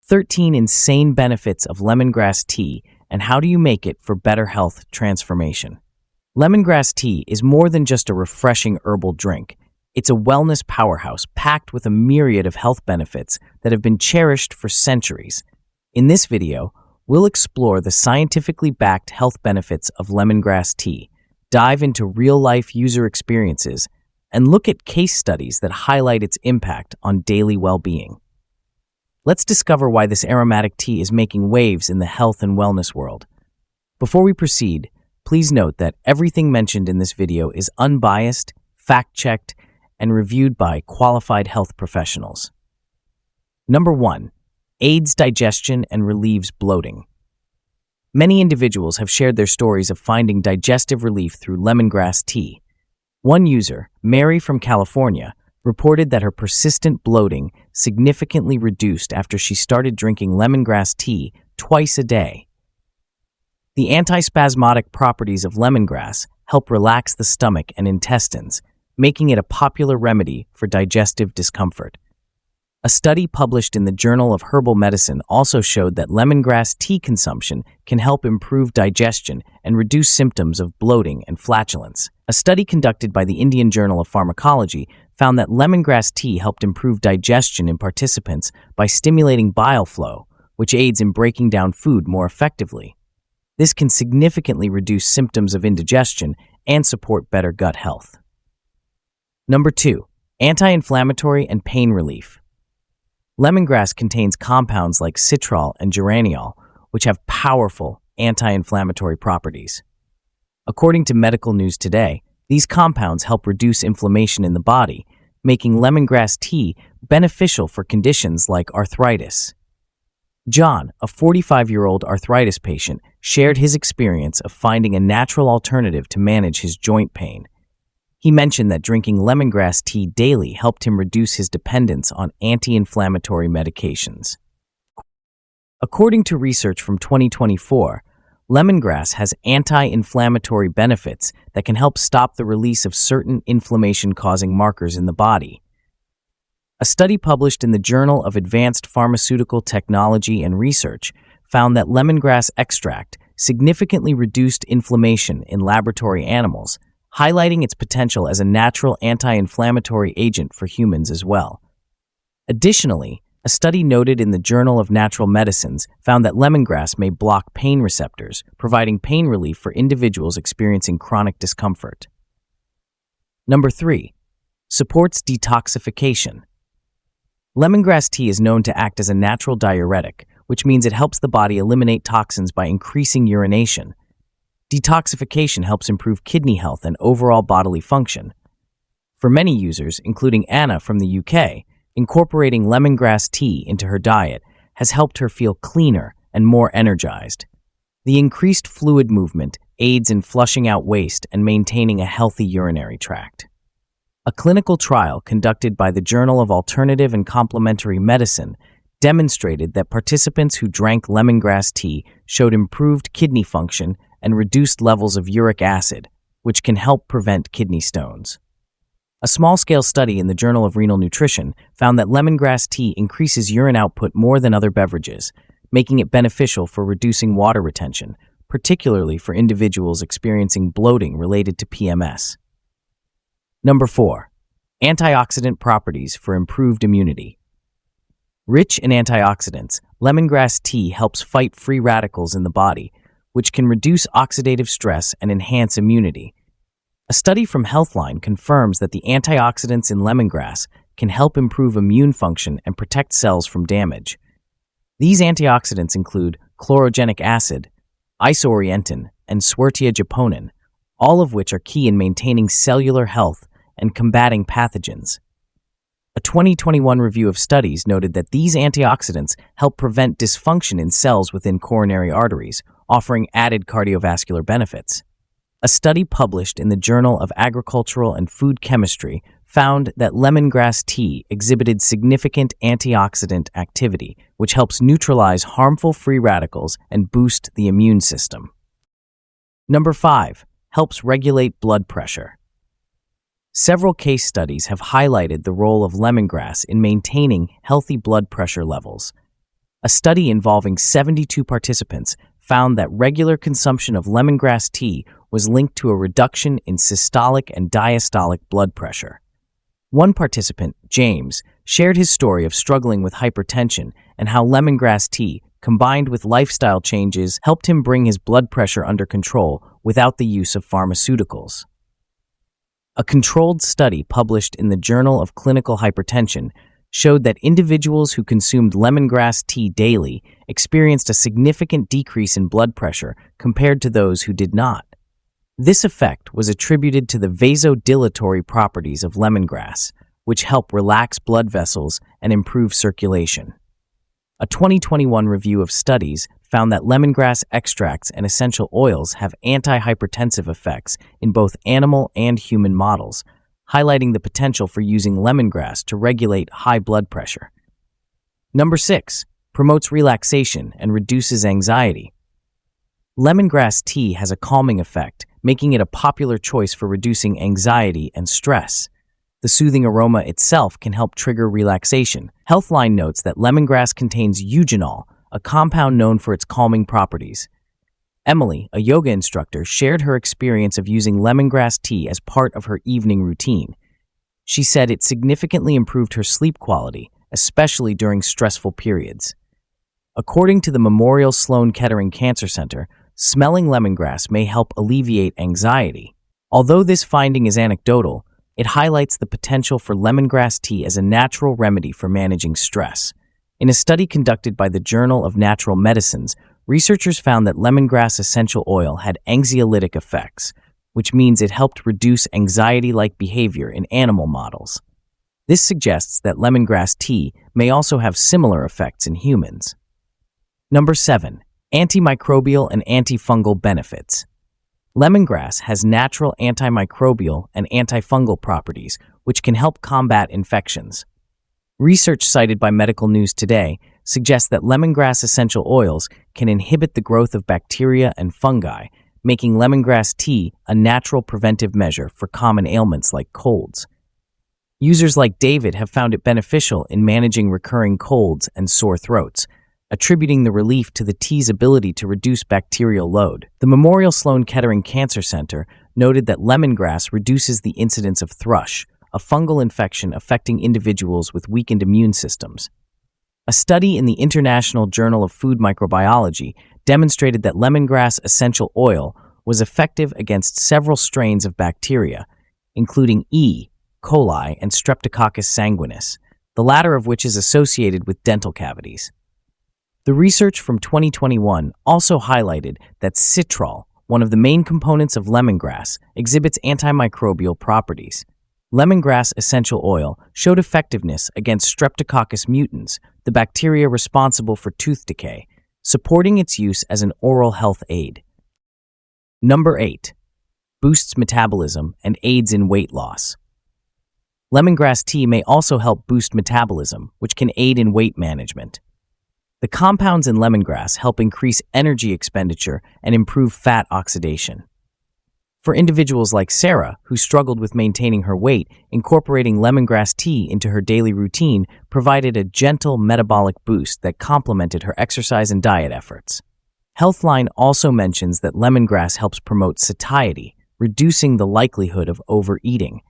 13 insane benefits of lemongrass tea and how do you make it for better health transformation. Lemongrass tea is more than just a refreshing herbal drink. It's a wellness powerhouse packed with a myriad of health benefits that have been cherished for centuries. In this video, we'll explore the scientifically backed health benefits of lemongrass tea, dive into real-life user experiences, and look at case studies that highlight its impact on daily well-being. Let's discover why this aromatic tea is making waves in the health and wellness world. Before we proceed, please note that everything mentioned in this video is unbiased, fact-checked, and reviewed by qualified health professionals. Number 1. Aids digestion and relieves bloating. Many individuals have shared their stories of finding digestive relief through lemongrass tea. One user, Mary from California, reported that her persistent bloating significantly reduced after she started drinking lemongrass tea twice a day. The antispasmodic properties of lemongrass help relax the stomach and intestines, making it a popular remedy for digestive discomfort. A study published in the Journal of Herbal Medicine also showed that lemongrass tea consumption can help improve digestion and reduce symptoms of bloating and flatulence. A study conducted by the Indian Journal of Pharmacology found that lemongrass tea helped improve digestion in participants by stimulating bile flow, which aids in breaking down food more effectively. This can significantly reduce symptoms of indigestion and support better gut health. Number 2. Anti-inflammatory and pain relief. Lemongrass contains compounds like citral and geraniol, which have powerful anti-inflammatory properties. According to Medical News Today, these compounds help reduce inflammation in the body, making lemongrass tea beneficial for conditions like arthritis. John, a 45-year-old arthritis patient, shared his experience of finding a natural alternative to manage his joint pain. He mentioned that drinking lemongrass tea daily helped him reduce his dependence on anti-inflammatory medications. According to research from 2024, lemongrass has anti-inflammatory benefits that can help stop the release of certain inflammation-causing markers in the body. A study published in the Journal of Advanced Pharmaceutical Technology and Research found that lemongrass extract significantly reduced inflammation in laboratory animals, highlighting its potential as a natural anti-inflammatory agent for humans as well. Additionally, a study noted in the Journal of Natural Medicines found that lemongrass may block pain receptors, providing pain relief for individuals experiencing chronic discomfort. Number 3. Supports detoxification. Lemongrass tea is known to act as a natural diuretic, which means it helps the body eliminate toxins by increasing urination. Detoxification helps improve kidney health and overall bodily function. For many users, including Anna from the UK, incorporating lemongrass tea into her diet has helped her feel cleaner and more energized. The increased fluid movement aids in flushing out waste and maintaining a healthy urinary tract. A clinical trial conducted by the Journal of Alternative and Complementary Medicine demonstrated that participants who drank lemongrass tea showed improved kidney function and reduced levels of uric acid, which can help prevent kidney stones. A small-scale study in the Journal of Renal Nutrition found that lemongrass tea increases urine output more than other beverages, making it beneficial for reducing water retention, particularly for individuals experiencing bloating related to PMS. Number 4. Antioxidant properties for improved immunity. Rich in antioxidants, lemongrass tea helps fight free radicals in the body, which can reduce oxidative stress and enhance immunity. A study from Healthline confirms that the antioxidants in lemongrass can help improve immune function and protect cells from damage. These antioxidants include chlorogenic acid, isoorientin, and swertiajeponin, all of which are key in maintaining cellular health and combating pathogens. A 2021 review of studies noted that these antioxidants help prevent dysfunction in cells within coronary arteries, offering added cardiovascular benefits. A study published in the Journal of Agricultural and Food Chemistry found that lemongrass tea exhibited significant antioxidant activity, which helps neutralize harmful free radicals and boost the immune system. Number 5. Helps regulate blood pressure. Several case studies have highlighted the role of lemongrass in maintaining healthy blood pressure levels. A study involving 72 participants found that regular consumption of lemongrass tea was linked to a reduction in systolic and diastolic blood pressure. One participant, James, shared his story of struggling with hypertension and how lemongrass tea, combined with lifestyle changes, helped him bring his blood pressure under control without the use of pharmaceuticals. A controlled study published in the Journal of Clinical Hypertension showed that individuals who consumed lemongrass tea daily experienced a significant decrease in blood pressure compared to those who did not. This effect was attributed to the vasodilatory properties of lemongrass, which help relax blood vessels and improve circulation. A 2021 review of studies found that lemongrass extracts and essential oils have antihypertensive effects in both animal and human models, highlighting the potential for using lemongrass to regulate high blood pressure. Number 6. Promotes relaxation and reduces anxiety. Lemongrass tea has a calming effect, making it a popular choice for reducing anxiety and stress. The soothing aroma itself can help trigger relaxation. Healthline notes that lemongrass contains eugenol, a compound known for its calming properties. Emily, a yoga instructor, shared her experience of using lemongrass tea as part of her evening routine. She said it significantly improved her sleep quality, especially during stressful periods. According to the Memorial Sloan Kettering Cancer Center, smelling lemongrass may help alleviate anxiety. Although this finding is anecdotal, it highlights the potential for lemongrass tea as a natural remedy for managing stress. In a study conducted by the Journal of Natural Medicines, researchers found that lemongrass essential oil had anxiolytic effects, which means it helped reduce anxiety-like behavior in animal models. This suggests that lemongrass tea may also have similar effects in humans. Number 7. Antimicrobial and antifungal benefits. Lemongrass has natural antimicrobial and antifungal properties, which can help combat infections. Research cited by Medical News Today suggests that lemongrass essential oils can inhibit the growth of bacteria and fungi, making lemongrass tea a natural preventive measure for common ailments like colds. Users like David have found it beneficial in managing recurring colds and sore throats, attributing the relief to the tea's ability to reduce bacterial load. The Memorial Sloan Kettering Cancer Center noted that lemongrass reduces the incidence of thrush, a fungal infection affecting individuals with weakened immune systems. A study in the International Journal of Food Microbiology demonstrated that lemongrass essential oil was effective against several strains of bacteria, including E. coli and Streptococcus sanguinis, the latter of which is associated with dental cavities. The research from 2021 also highlighted that citral, one of the main components of lemongrass, exhibits antimicrobial properties. Lemongrass essential oil showed effectiveness against Streptococcus mutans, the bacteria responsible for tooth decay, supporting its use as an oral health aid. Number 8. Boosts metabolism and aids in weight loss. Lemongrass tea may also help boost metabolism, which can aid in weight management. The compounds in lemongrass help increase energy expenditure and improve fat oxidation. For individuals like Sarah, who struggled with maintaining her weight, incorporating lemongrass tea into her daily routine provided a gentle metabolic boost that complemented her exercise and diet efforts. Healthline also mentions that lemongrass helps promote satiety, reducing the likelihood of overeating.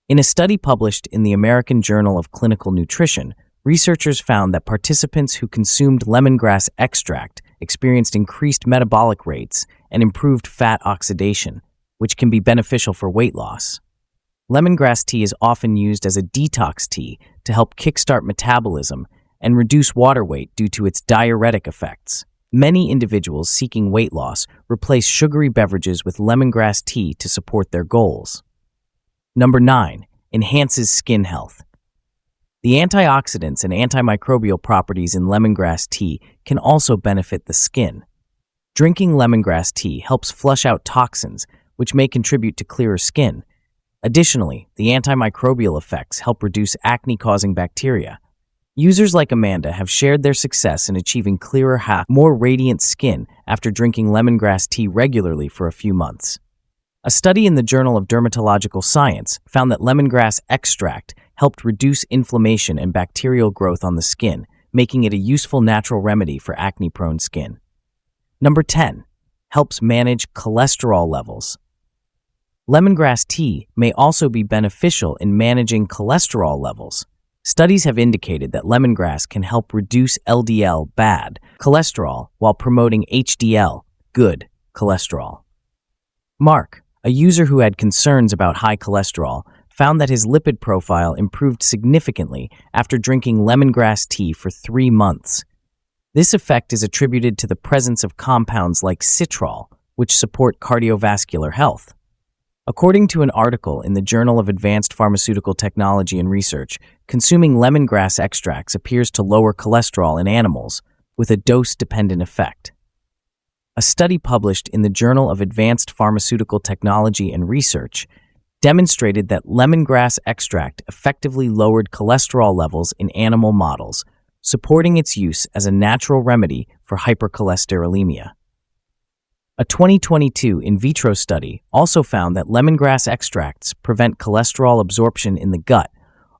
In a study published in the American Journal of Clinical Nutrition, researchers found that participants who consumed lemongrass extract experienced increased metabolic rates and improved fat oxidation, which can be beneficial for weight loss. Lemongrass tea is often used as a detox tea to help kickstart metabolism and reduce water weight due to its diuretic effects. Many individuals seeking weight loss replace sugary beverages with lemongrass tea to support their goals. Number 9. Enhances skin health. The antioxidants and antimicrobial properties in lemongrass tea can also benefit the skin. Drinking lemongrass tea helps flush out toxins, which may contribute to clearer skin. Additionally, the antimicrobial effects help reduce acne-causing bacteria. Users like Amanda have shared their success in achieving clearer, more radiant skin after drinking lemongrass tea regularly for a few months. A study in the Journal of Dermatological Science found that lemongrass extract helped reduce inflammation and bacterial growth on the skin, making it a useful natural remedy for acne-prone skin. Number 10. Helps manage cholesterol levels. Lemongrass tea may also be beneficial in managing cholesterol levels. Studies have indicated that lemongrass can help reduce LDL bad cholesterol while promoting HDL good cholesterol. Mark, a user who had concerns about high cholesterol, found that his lipid profile improved significantly after drinking lemongrass tea for 3 months. This effect is attributed to the presence of compounds like citral, which support cardiovascular health. According to an article in the Journal of Advanced Pharmaceutical Technology and Research, consuming lemongrass extracts appears to lower cholesterol in animals with a dose-dependent effect. A study published in the Journal of Advanced Pharmaceutical Technology and Research demonstrated that lemongrass extract effectively lowered cholesterol levels in animal models, supporting its use as a natural remedy for hypercholesterolemia. A 2022 in vitro study also found that lemongrass extracts prevent cholesterol absorption in the gut,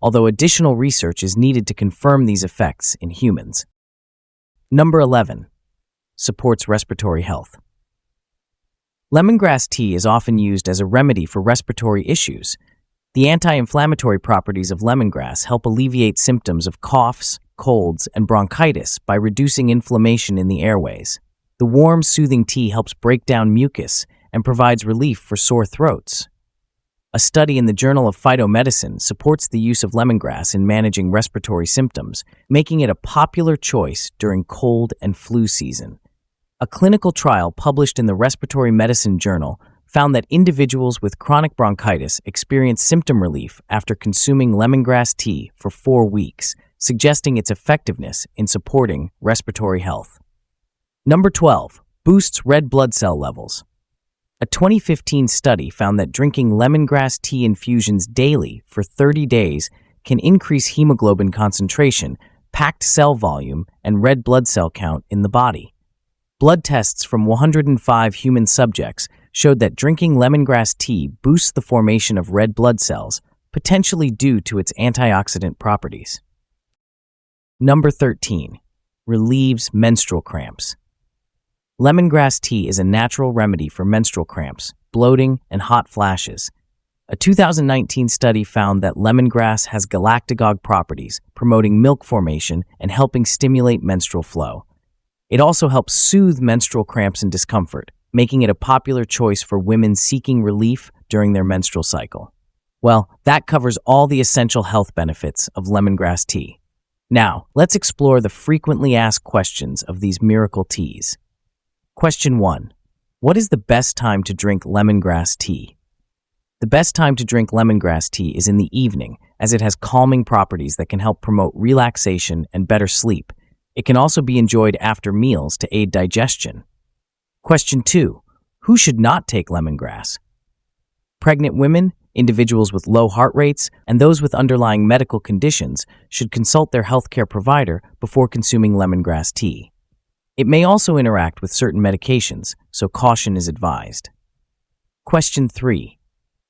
although additional research is needed to confirm these effects in humans. Number 11. Supports respiratory health. Lemongrass tea is often used as a remedy for respiratory issues. The anti-inflammatory properties of lemongrass help alleviate symptoms of coughs, colds, and bronchitis by reducing inflammation in the airways. The warm, soothing tea helps break down mucus and provides relief for sore throats. A study in the Journal of Phytomedicine supports the use of lemongrass in managing respiratory symptoms, making it a popular choice during cold and flu season. A clinical trial published in the Respiratory Medicine Journal found that individuals with chronic bronchitis experienced symptom relief after consuming lemongrass tea for 4 weeks, suggesting its effectiveness in supporting respiratory health. Number 12. Boosts red blood cell levels. A 2015 study found that drinking lemongrass tea infusions daily for 30 days can increase hemoglobin concentration, packed cell volume, and red blood cell count in the body. Blood tests from 105 human subjects showed that drinking lemongrass tea boosts the formation of red blood cells, potentially due to its antioxidant properties. Number 13. Relieves menstrual cramps. Lemongrass tea is a natural remedy for menstrual cramps, bloating, and hot flashes. A 2019 study found that lemongrass has galactagogue properties, promoting milk formation and helping stimulate menstrual flow. It also helps soothe menstrual cramps and discomfort, making it a popular choice for women seeking relief during their menstrual cycle. Well, that covers all the essential health benefits of lemongrass tea. Now, let's explore the frequently asked questions of these miracle teas. Question 1. What is the best time to drink lemongrass tea? The best time to drink lemongrass tea is in the evening, as it has calming properties that can help promote relaxation and better sleep. It can also be enjoyed after meals to aid digestion. Question 2. Who should not take lemongrass? Pregnant women, individuals with low heart rates, and those with underlying medical conditions should consult their healthcare provider before consuming lemongrass tea. It may also interact with certain medications, so caution is advised. Question 3.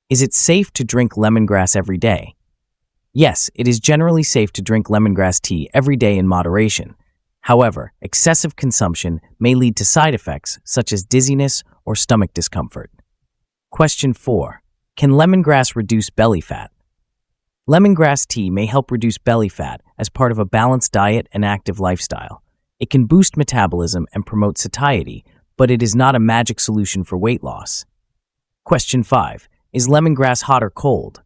Is it safe to drink lemongrass every day? Yes, it is generally safe to drink lemongrass tea every day in moderation. However, excessive consumption may lead to side effects such as dizziness or stomach discomfort. Question 4. Can lemongrass reduce belly fat? Lemongrass tea may help reduce belly fat as part of a balanced diet and active lifestyle. It can boost metabolism and promote satiety, but it is not a magic solution for weight loss. Question 5. Is lemongrass hot or cold?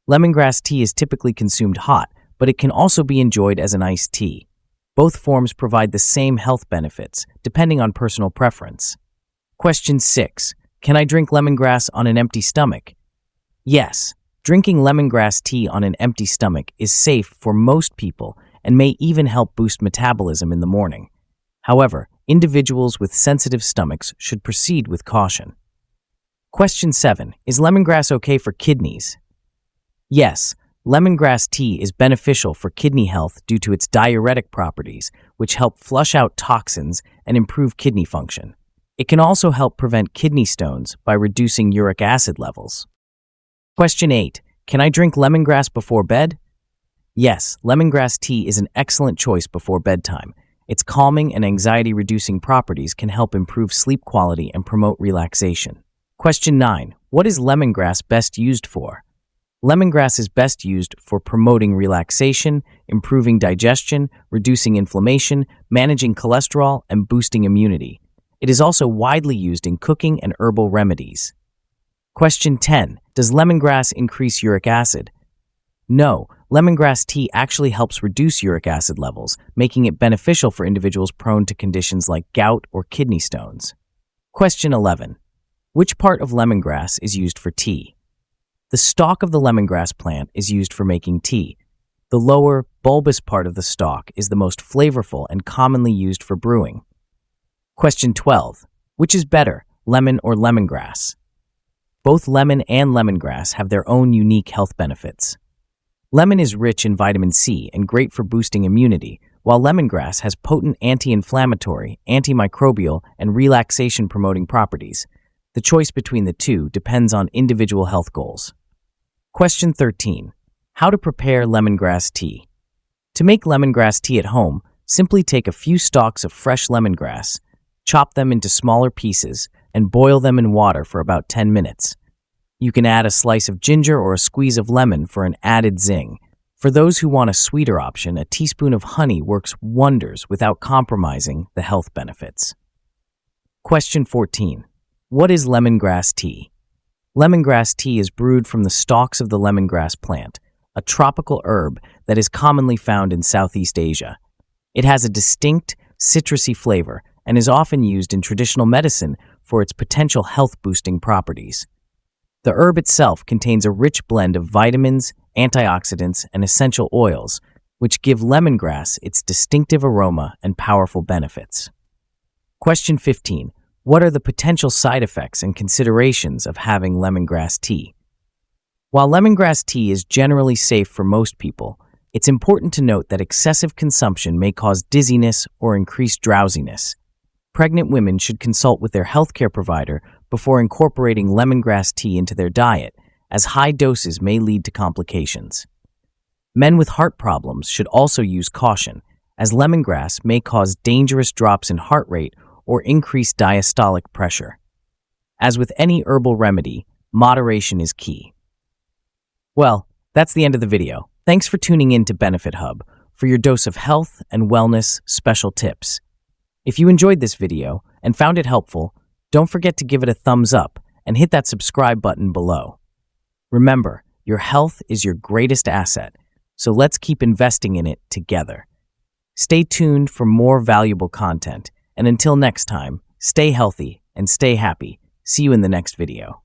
Lemongrass tea is typically consumed hot, but it can also be enjoyed as an iced tea. Both forms provide the same health benefits, depending on personal preference. Question 6. Can I drink lemongrass on an empty stomach? Yes, drinking lemongrass tea on an empty stomach is safe for most people and may even help boost metabolism in the morning. However, individuals with sensitive stomachs should proceed with caution. Question 7. Is lemongrass okay for kidneys? Yes, lemongrass tea is beneficial for kidney health due to its diuretic properties, which help flush out toxins and improve kidney function. It can also help prevent kidney stones by reducing uric acid levels. Question 8. Can I drink lemongrass before bed? Yes, lemongrass tea is an excellent choice before bedtime. Its calming and anxiety-reducing properties can help improve sleep quality and promote relaxation. Question 9. What is lemongrass best used for? Lemongrass is best used for promoting relaxation, improving digestion, reducing inflammation, managing cholesterol, and boosting immunity. It is also widely used in cooking and herbal remedies. Question 10. Does lemongrass increase uric acid? No, lemongrass tea actually helps reduce uric acid levels, making it beneficial for individuals prone to conditions like gout or kidney stones. Question 11. Which part of lemongrass is used for tea? The stalk of the lemongrass plant is used for making tea. The lower, bulbous part of the stalk is the most flavorful and commonly used for brewing. Question 12. Which is better, lemon or lemongrass? Both lemon and lemongrass have their own unique health benefits. Lemon is rich in vitamin C and great for boosting immunity, while lemongrass has potent anti-inflammatory, antimicrobial, and relaxation-promoting properties. The choice between the two depends on individual health goals. Question 13. How to prepare lemongrass tea? To make lemongrass tea at home, simply take a few stalks of fresh lemongrass, chop them into smaller pieces, and boil them in water for about 10 minutes. You can add a slice of ginger or a squeeze of lemon for an added zing. For those who want a sweeter option, a teaspoon of honey works wonders without compromising the health benefits. Question 14. What is lemongrass tea? Lemongrass tea is brewed from the stalks of the lemongrass plant, a tropical herb that is commonly found in Southeast Asia. It has a distinct, citrusy flavor and is often used in traditional medicine for its potential health-boosting properties. The herb itself contains a rich blend of vitamins, antioxidants, and essential oils, which give lemongrass its distinctive aroma and powerful benefits. Question 15. What are the potential side effects and considerations of having lemongrass tea? While lemongrass tea is generally safe for most people, it's important to note that excessive consumption may cause dizziness or increased drowsiness. Pregnant women should consult with their healthcare provider before incorporating lemongrass tea into their diet, as high doses may lead to complications. Men with heart problems should also use caution, as lemongrass may cause dangerous drops in heart rate or increased diastolic pressure. As with any herbal remedy, moderation is key. Well, that's the end of the video. Thanks for tuning in to Benefit Hub for your dose of health and wellness special tips. If you enjoyed this video and found it helpful, don't forget to give it a thumbs up and hit that subscribe button below. Remember, your health is your greatest asset, so let's keep investing in it together. Stay tuned for more valuable content, and until next time, stay healthy and stay happy. See you in the next video.